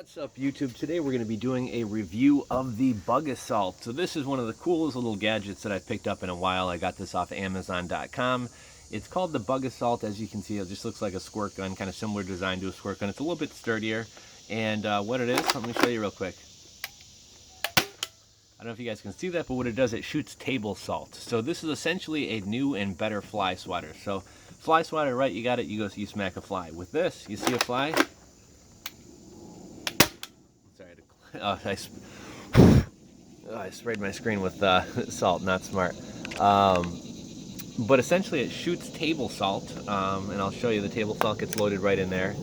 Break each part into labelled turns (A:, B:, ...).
A: What's up YouTube? Today we're going to be doing a review of the Bug Assault. So this is one of the coolest little gadgets that I've picked up in a while. I got this off Amazon.com. It's called the Bug Assault. As you can see, it just looks like a squirt gun, kind of similar design to a squirt gun. It's a little bit sturdier. And what it is, let me show you real quick. I don't know if you guys can see that, but what it does, it shoots table salt. So this is essentially a new and better fly swatter. So fly swatter, right, you got it, you smack a fly. With this, you see a fly? Sorry, I sprayed my screen with salt, not smart. But essentially it shoots table salt, and I'll show you the table salt gets loaded right in there.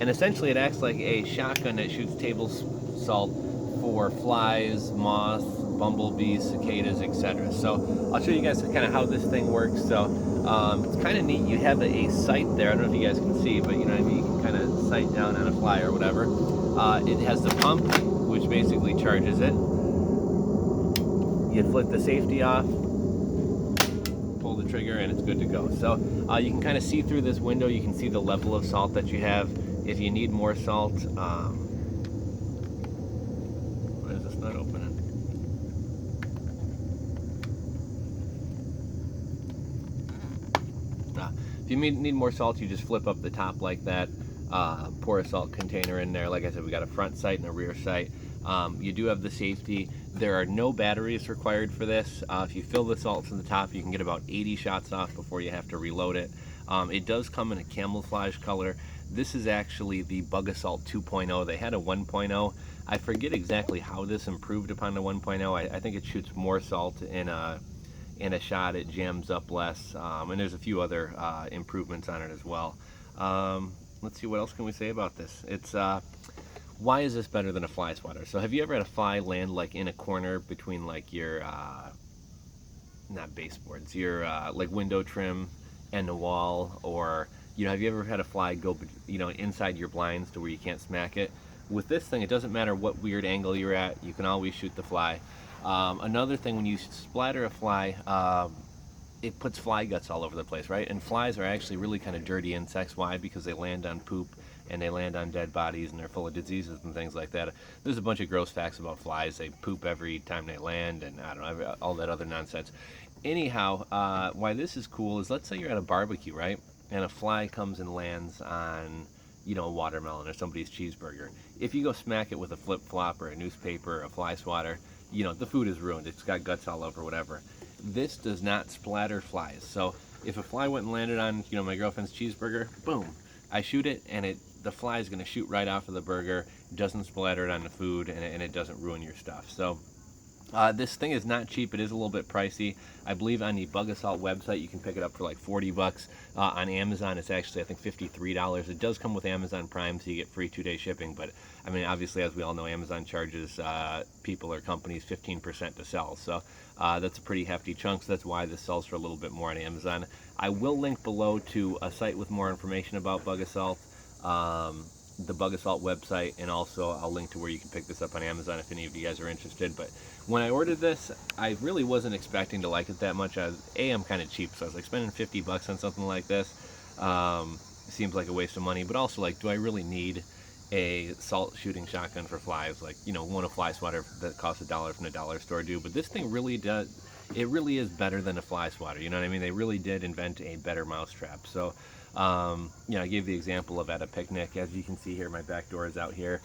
A: And essentially it acts like a shotgun that shoots table salt for flies, moths, bumblebees, cicadas, etc. So I'll show you guys kind of how this thing works. So it's kind of neat. You have a sight there. I don't know if you guys can see, but you know what I mean? You can kind of sight down on a fly or whatever. It has the pump, which basically charges it. You flick the safety off, pull the trigger, and it's good to go. So you can kind of see through this window. You can see the level of salt that you have. If you need more salt, why is this not opening? If you need more salt, you just flip up the top like that. Pour a salt container in there. Like I said, we got a front sight and a rear sight. You do have the safety. There are no batteries required for this. If you fill the salt to the top, you can get about 80 shots off before you have to reload it. It does come in a camouflage color. This is actually the Bug Assault 2.0. They had a 1.0. I forget exactly how this improved upon the 1.0. I think it shoots more salt in a shot. It jams up less, and there's a few other improvements on it as well. Let's see, what else can we say about this? It's why is this better than a fly swatter? So have you ever had a fly land like in a corner between like your not baseboards, your like window trim and the wall, or you know, have you ever had a fly go, you know, inside your blinds to where you can't smack it? With this thing, it doesn't matter what weird angle you're at, you can always shoot the fly. Another thing, when you splatter a fly, it puts fly guts all over the place, right? And flies are actually really kind of dirty insects. Why? Because they land on poop and they land on dead bodies and they're full of diseases and things like that. There's a bunch of gross facts about flies. They poop every time they land, and I don't know, all that other nonsense. Anyhow, why this is cool is, let's say you're at a barbecue, right? And a fly comes and lands on, you know, a watermelon or somebody's cheeseburger. If you go smack it with a flip-flop or a newspaper or a fly swatter, you know, the food is ruined. It's got guts all over, whatever. This does not splatter flies. So if a fly went and landed on, you know, my girlfriend's cheeseburger, boom, I shoot it, and the fly is going to shoot right off of the burger. It doesn't splatter it on the food, and it doesn't ruin your stuff. So this thing is not cheap. It is a little bit pricey. I believe on the Bug Assault website you can pick it up for like 40 bucks. On Amazon it's actually, I think, $53. It does come with Amazon Prime, so you get free 2-day shipping, but I mean, obviously, as we all know, Amazon charges people or companies 15% to sell, so that's a pretty hefty chunk. So that's why this sells for a little bit more on Amazon. I will link below to a site with more information about Bug Assault, the Bug Assault website, and also I'll link to where you can pick this up on Amazon if any of you guys are interested. But when I ordered this, I really wasn't expecting to like it that much. I'm kind of cheap, so I was like, spending 50 bucks on something like this seems like a waste of money, but also, like, do I really need a salt shooting shotgun for flies? Like, you know, one a fly swatter that costs $1 from the dollar store do, but this thing really does, it really is better than a fly swatter, you know what I mean? They really did invent a better mousetrap. So you know, I gave the example of at a picnic. As you can see here, my back door is out here.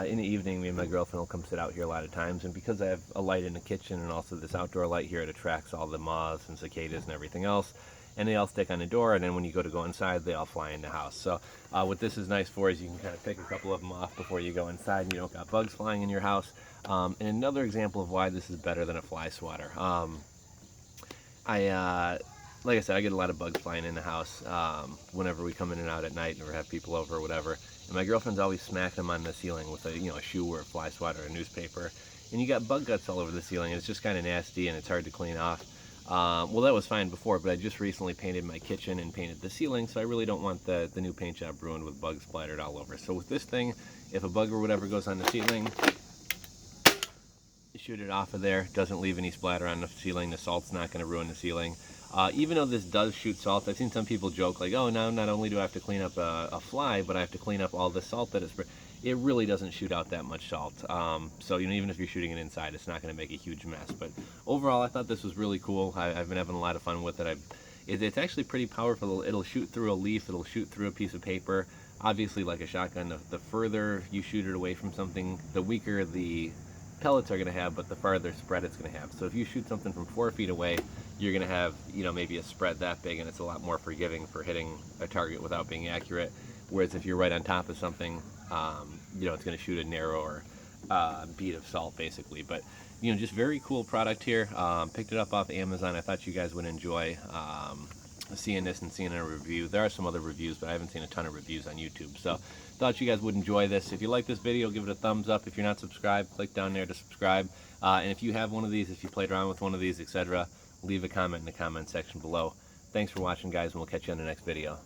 A: In the evening, me and my girlfriend will come sit out here a lot of times, and because I have a light in the kitchen and also this outdoor light here, it attracts all the moths and cicadas and everything else, and they all stick on the door, and then when you go inside, they all fly in the house. So what this is nice for is you can kind of pick a couple of them off before you go inside, and you don't got bugs flying in your house. And another example of why this is better than a fly swatter. Like I said, I get a lot of bugs flying in the house whenever we come in and out at night or have people over or whatever. And my girlfriend's always smacking them on the ceiling with a, you know, a shoe or a fly swatter or a newspaper. And you got bug guts all over the ceiling. It's just kind of nasty and it's hard to clean off. Well, that was fine before, but I just recently painted my kitchen and painted the ceiling, so I really don't want the new paint job ruined with bugs splattered all over. So with this thing, if a bug or whatever goes on the ceiling, shoot it off of there. Doesn't leave any splatter on the ceiling. The salt's not going to ruin the ceiling. Even though this does shoot salt, I've seen some people joke like, oh, now not only do I have to clean up a fly, but I have to clean up all the salt that is. It really doesn't shoot out that much salt. So even if you're shooting it inside, it's not going to make a huge mess. But overall, I thought this was really cool. I've been having a lot of fun with it. It's actually pretty powerful. It'll shoot through a leaf. It'll shoot through a piece of paper. Obviously, like a shotgun, the further you shoot it away from something, the weaker the pellets are going to have, but the farther spread it's going to have. So if you shoot something from 4 feet away, you're going to have, maybe a spread that big, and it's a lot more forgiving for hitting a target without being accurate. Whereas if you're right on top of something, it's going to shoot a narrower bead of salt, basically. But, just very cool product here. Picked it up off Amazon. I thought you guys would enjoy seeing this and seeing a review. There are some other reviews, but I haven't seen a ton of reviews on YouTube. So thought you guys would enjoy this. If you like this video, give it a thumbs up. If you're not subscribed, click down there to subscribe. And if you have one of these, if you played around with one of these, etc., leave a comment in the comment section below. Thanks for watching, guys, and we'll catch you on the next video.